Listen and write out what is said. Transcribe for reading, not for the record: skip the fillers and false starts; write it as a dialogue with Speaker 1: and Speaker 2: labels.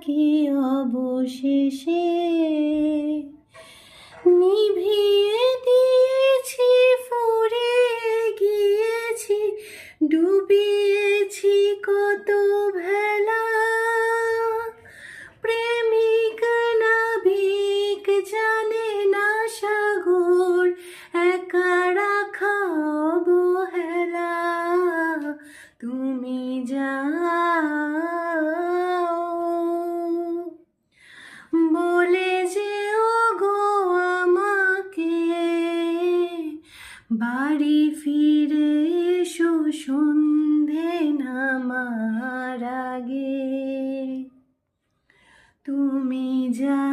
Speaker 1: কি অবশেষে নিভিয়ে দিয়েছি, ফুরিয়ে গিয়েছি, ডুবিয়েছি কত ভেলা। প্রেমিক নাবিক জানে না সাগর একা রাখা অবহেলা। তুমি যাও বলে যেও গো আমাকে, বাড়ি ফিরে এসো সন্ধে নামার আগে। তুমি যা